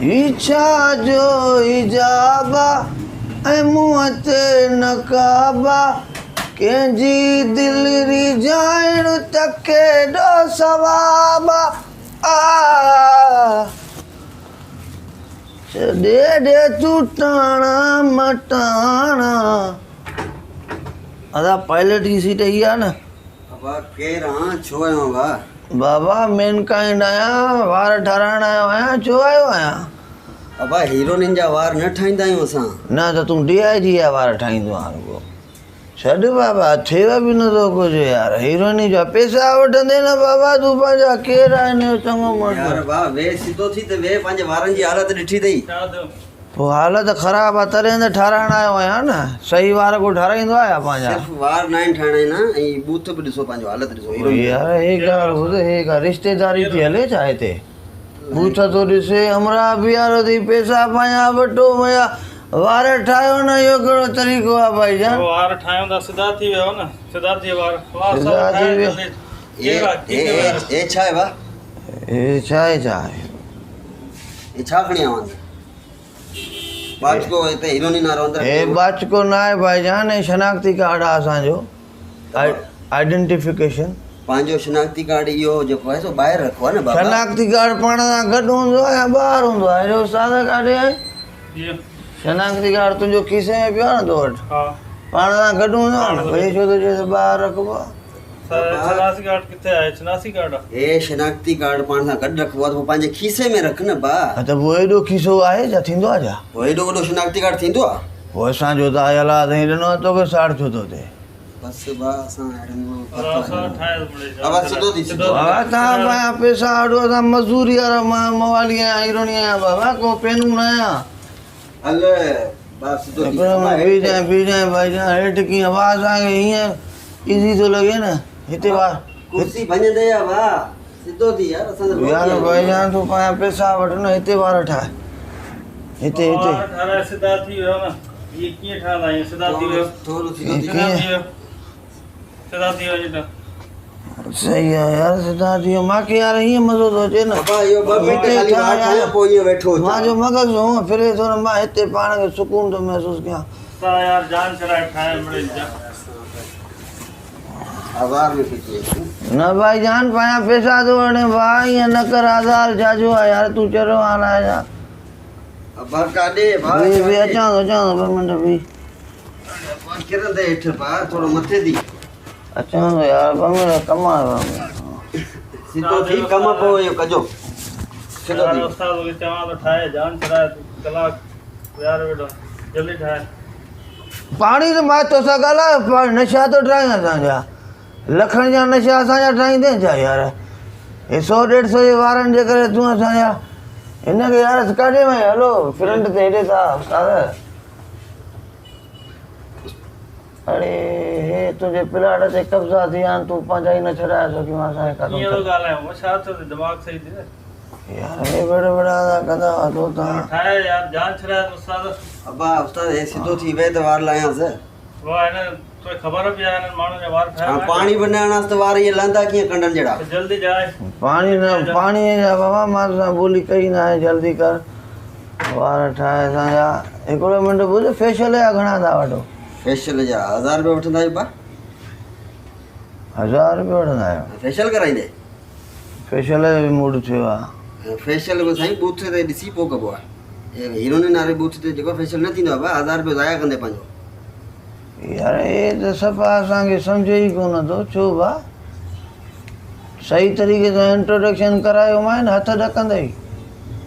इच्छा जो इजाबा ऐं मुंहं ते नकाबा कंहिंजी दिलि रिझाइण त केॾो सवाबा आ छॾे ॾे तूं टाणा मटाणा अदा पायलट जी सीट इहा आहे न अबा केरु आहीं छो आयो आहीं भाउ बाबा मेन काइंड आहियां वार ठाराइण आयो आहियां छो आयो आहियां अबा हीरोइननि जा वार न ठाहींदा आहियूं असां न त तूं DIG जा वार ठाहींदो आहे रुॻो छॾ बाबा थिएव बि नथो कुझु यार हीरोइनी जा पैसा वठंदे न बाबा तूं पंहिंजा केरु आहिनि चङो यार मर्द भाउ वे सिधो थी त वे पंहिंजे वारनि जी हालत ॾिठी अथई पोइ हालत ख़राबु आहे तॾहिं त ठाराइण आयो आहियां न सही वार को ठाराईंदो आहे पंहिंजा सिर्फ़ु वार न आहिनि ठाहिणा आहिनि ऐं बूथ बि ॾिसो पंहिंजो हालत ॾिसो यार हे ॻाल्हि ॿुध हे का रिश्तेदारी थी हले छा हिते बूथ थो ॾिसे अमरा बीहारो अथई पैसा पंहिंजा वठो मुंहिंजा वार ठाहियो न इहो कहिड़ो तरीक़ो आहे भाई जान वार ठाहियूं त सिधा थी वियो न सिधा थी वार सिधा थी वियो। ए छा आहे भाउ हे छा आहे छा आहे हे छा खणी आवां बाचको हिते हीरोइनी नारो अंदरि हे बाचको न आहे भाई जान हे शनाख्ती कार्ड आहे असांजो आइडेंटिफिकेशन पंहिंजो शनाख्ती कार्ड इहो जेको आहे सो ॿाहिरि रखो आहे न बाबा शनाख्ती कार्ड पाण सां गॾु हूंदो आहे या ॿाहिरि हूंदो आहे जो सादा काॾे आहे शनाख्ती कार्ड तुंहिंजो खीसे में पियो आहे न तो वटि हा पाण सां गॾु हूंदो आहे न भई छो थो चए ॿाहिरि रखिबो आहे शनासी कार्ड किथे आहे शनासी कार्ड हे शनाख्ती कार्ड पाण सां गॾु रखिबो आहे त पोइ पंहिंजे खीसे में रख न भाउ त पोइ एॾो खीसो आहे छा थींदो आहे छा पोइ हेॾो वॾो शनाख्ती कार्ड थींदो आहे पोइ असांजो त आयल आहे साईं ॾिनो आहे तोखे साड़ छो थो थिए बसि भाउ असां असां ठाहे अब सिधो थी सिधो बाबा तव्हां पंहिंजा पैसा वठो असां मज़दूरी वारा मां मवाली आहियां हीरोनी आहियां बाबा को पेनू न आहियां हल भाउ सिधो थी बीजांइ भाई जान हेठि कीअं वाह असांखे हीअं ईज़ी थो लॻे न हिते वाह कुर्सी भञंदे या भाउ सिधो थी यार असां त यार भाई जान तूं पंहिंजा पैसा वठ न हिते वार ठाहे हिते हिते ठाराए सिधा थी वियो न ये कीअं ठहंदा आहियूं सिधा थी वियो थोरो सिधो थी सिधा थी वियो सिधा थी वियो जिता सही आहे यार सिधा थी वियो मूंखे यार हीअं मज़ो थो अचे न बाबा इहो ॿ मिंट खाली वार ठाहियो पोइ इहो वेठो मुंहिंजो मग़ज़ हूअं फिरे थो न मां हिते पाण खे सुकून थो महसूसु कयां असां यार जान छॾाए ठाहे मिड़े आवार में फिटी न भाई जान पंहिंजा पैसा थो वठे भाई ईअं न कर आधार छाजो आहे यार तूं चरियो हाणे आया अबा काॾे भाउ बि अचां थो ॿ मिंट बि किरंदे हेठि भाउ थोरो मथे थी अचां थो यार ॿ मिंट कमु आहे सिधो थी कमु पोइ इहो कजो सिधो थी उस्ताद खे चवां थो ठाहे जान छॾाए कलाक यार वेठो जल्दी ठाहे पाणी त मां तोसां ॻाल्हायो नशा थो ठाहियूं असांजा लखनि जा नशा असांजा ठाहींदे छा यार हे 100-150 जे वारनि जे करे तूं असांजा हिनखे यार काॾे वई हलो फ्रंट ते हेॾे था उस्ताद अड़े हे तुंहिंजे प्लाट ते कब्ज़ा थी विया आहिनि तूं पंहिंजा ई न छॾाए सघियो असांखे कीअं थो ॻाल्हायूं छा थियो दिमाग़ सही थी यार हे बड़ा कंदा तो तव्हां ठाहे यार जान छॾाए उस्ताद अबा उस्ताद हे सिधो थी वे त वार लाहियांसि वाह हिन तोखे ख़बर बि आहे हिननि माण्हुनि जा वार हाणे ठाहे पाणी बनाइणसि त वार इहे लहंदा कीअं कंडनि जहिड़ा जल्दी जाए पाणी न पाणी जा बाबा मां तोसां ॿोली कई न आहे जल्दी कर वार ठाहे असांजा हिकिड़ो मिंट ॿुध फेशियल जा घणा था वठो फेशियल जा 1000 रुपया वठंदा आहियो बा 1000 रुपया वठंदा आहियो फेशियल कराईंदे फेशियल जो बि मूड थियो आहे फेशियल में साईं बूथ ते ॾिसी पोइ कबो आहे हीरोइन वारे बूथ ते जेको फेशियल न थींदो आहे 1000 रुपया ज़ाया कंदे पंहिंजो यार हे त सफ़ा असांखे सम्झे ई कोन थो छो भाउ सही तरीक़े सां इंट्रोडक्शन करायो मां न हथ ॾकंदे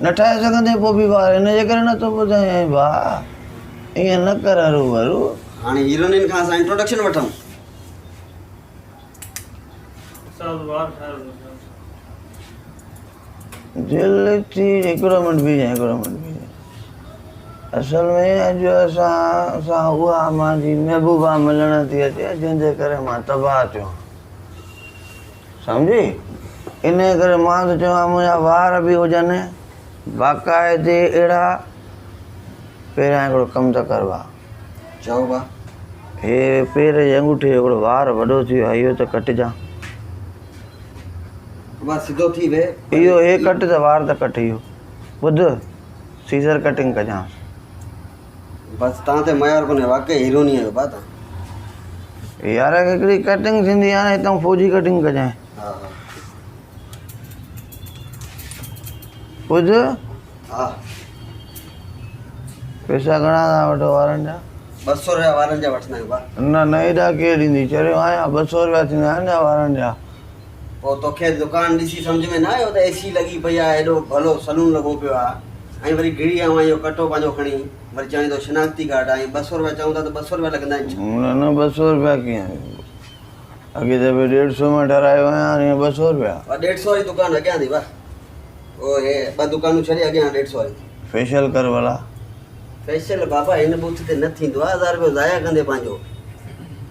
न ठाहे सघंदे पोइ बि वार हिनजे करे नथो ॿुधाए भाउ ईअं न कर हरू भरू हाणे हीरोइन खां असां इंट्रोडक्शन वठूं उस्ताद वार ठाहे दिलि थी हिकिड़ो मिंट बीजांइ असल में अॼु असां उहा मुंहिंजी महबूबा मिलण थी अचे जंहिंजे करे मां तबाह थियो सम्झी इन करे मां त चवां मुंहिंजा वार बि हुजनि बाक़ाइदे अहिड़ा पहिरियां हिकिड़ो कमु त कर भाउ चओ बा हे पेर जे अंगूठे जो हिकिड़ो वार वॾो थी वियो आहे इहो त कटिजां बा सिधो थी वे इहो हे कट त वार त कट इहो ॿुध सीज़र कटिंग कजां बसि तव्हां ते मयार कोन्हे वाक़ई हीरोनी आहियो भाउ तव्हां यार हिकिड़ी कटिंग थींदी आहे न हितां फौजी कटिंग कजां हा हा ॿुध हा पैसा घणा था वठो वारनि जा 200 रुपया वारनि जा वठंदा आहियूं भाउ न न हेॾा केरु ॾींदी चरियो आहियां 200 रुपया थींदा आहिनि छा वारनि जा पोइ तोखे दुकान ॾिसी सम्झ में न आयो त एसी लॻी पई आहे एॾो भलो सलून लॻो पियो आहे ऐं वरी घिड़ी आयो इहो कटो पंहिंजो खणी वरी चवणी थो शिनाख्ती कार्ड आहे 200 रुपया चऊं था त 200 रुपया लॻंदा आहिनि न न 200 रुपया कीअं अॻे दफ़े 150 में ठहारायो आहियां हाणे 200 रुपया 150 वारी दुकान अॻियां थी भाउ ओ हे 2 दुकानूं छॾे अॻियां 150 वारी फेशियल कर भला फेशियल बाबा हिन बूथ ते न थींदो आहे 1000 रुपयो ज़ाया कंदे पंहिंजो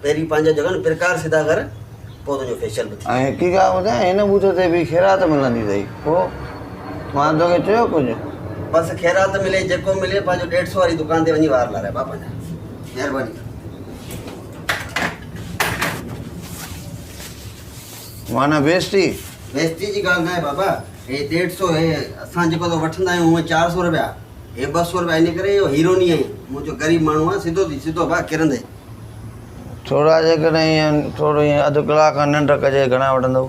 पहिरीं पंहिंजा जॻह न प्रकार सिधा कर पोइ तुंहिंजो फेशियल बि थी ऐं हिकु ॻाल्हि ॿुधायां हिन बूथ ते बि ख़ैरात मिलंदी अथई पोइ मां तोखे चयो कुझु बसि ख़ैरात मिले जेको मिले पंहिंजो 150 वारी दुकान ते वञी वार लाराए बाबा पंहिंजा महिरबानी माना बेइज़ती बेइज़ती जी ॻाल्हि न आहे बाबा हे 150 हे असां जेको तो वठंदा आहियूं उहे 400 रुपया हे 200 रुपया इन करे इहो हीरोनी आहे मुंहिंजो ग़रीब माण्हू आहे सिधो भाउ किरंदे थोरा जेकॾहिं ईअं थोरो ईअं अधु कलाक निंड कजे घणा वठंदव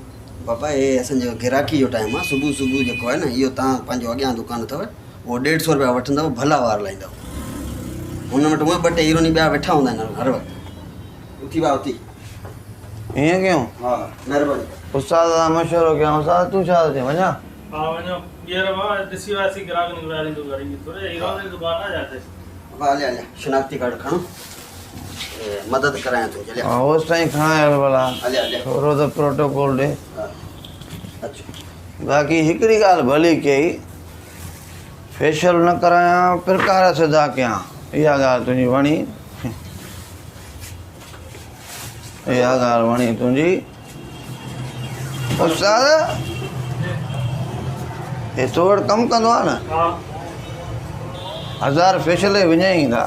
बाबा हे असांजो ग्राहकी जो टाइम आहे सुबुह सुबुह जेको आहे न इहो तव्हां पंहिंजो अॻियां दुकान अथव उहो 150 रुपया वठंदव भला वार लाहींदव हुन वटि उहे 2 टे हीरोनी ॿिया वेठा हूंदा आहिनि हर वक़्तु उथी भाउ उथी ईअं कयूं हा महिरबानी उस्ताद सां मशवरो कयां उस्ताद तूं छा थो चईं वञा हा वञो ॿीहर मां ॾिसी वियासीं ग्राहक निकिराईंदो घड़ी थोरे हीरो जी दुकान आहे जाते बाबा हले हले शिनाख्ती कार्ड खणो मदद करायां थो हले हा होसि ताईं खणायल भला हले हले थोरो त प्रोटोकॉल ॾे हा अचो बाक़ी हिकिड़ी ॻाल्हि भली कई फेशियल न करायां प्रकार सिधा कयां इहा ॻाल्हि तुंहिंजी वणी इहा ॻाल्हि वणी तुंहिंजी उस्ताद हे तो वटि कमु कंदो आहे न हा 1000 फेशियल विझाई था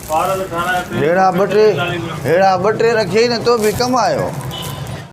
वार बि ठाहिराए अहिड़ा ॿ टे रखियई न तो बि कमायो